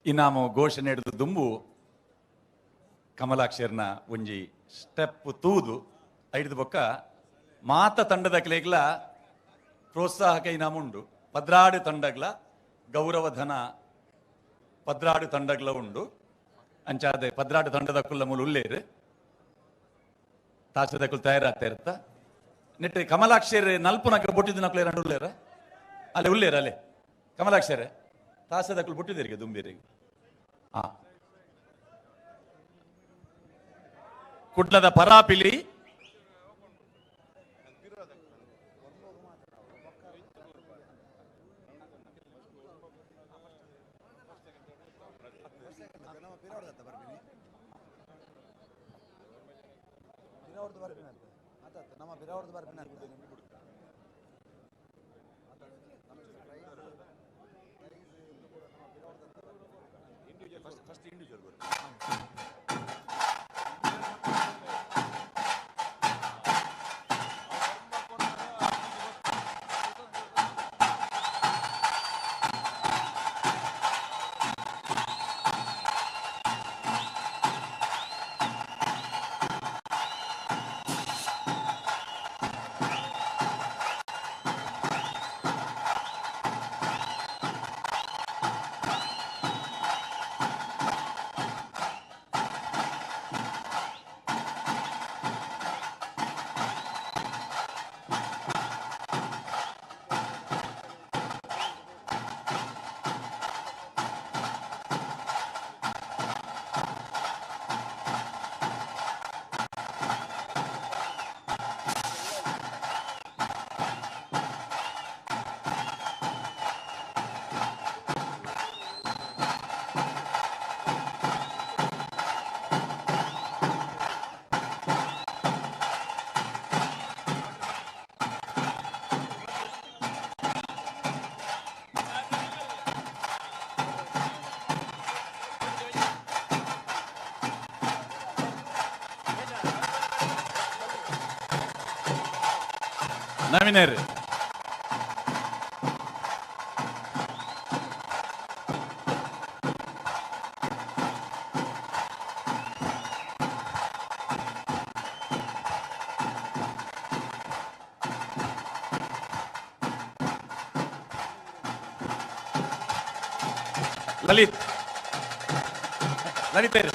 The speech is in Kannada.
ಇನಾಮು ಘೋಷಣೆ ಹಿಡಿದು ದುಂಬು ಕಮಲಾಕ್ಷರ್ನ ಒಂಜಿ ಸ್ಟೆಪ್ ತೂದು ಐದು ಬೊಕ್ಕ ಮಾತ ತಂಡದ ಕೆಲೆಗ್ಲ ಪ್ರೋತ್ಸಾಹಕ ಇನಾಮುಂಡು. ಪದ್ರಾಡು ತಂಡಗ್ಲ ಗೌರವಧನ ಪದ್ರಾಡು ತಂಡಗ್ಲ ಉಂಡು. ಅಂಚಾದೆ ಪದ್ರಾಡು ತಂಡದ ಕುಲ್ಲ ಮೂಲ ಉಲ್ಲೇರು ತಾಸದ ಕುಲ್ ತಯಾರಾಗ್ತಾ ಇರುತ್ತ ನೆಟ್ಟು ಕಮಲಾಕ್ಷರ ನಲ್ಪುನಕ ಬೊಟ್ಟಿದ್ದು ನಕ್ಲು ಎರಡು ಉಲ್ಲೇರ ಅಲ್ಲೇ ಉಲ್ಲೇರ ಅಲ್ಲೇ ಕಮಲಾಕ್ಷರ ತಾಸದ ಕುಲ್ ಬೊಟ್ಟಿದ್ದೀರಿಗೆ ದುಂಬಿರಿಗೆ ಹಾ ಕುಡ್ಲದ ಪರಾಪಿಲಿ ನವೀನರ್ ಲಲಿತ್ ಲಲಿತೇರ್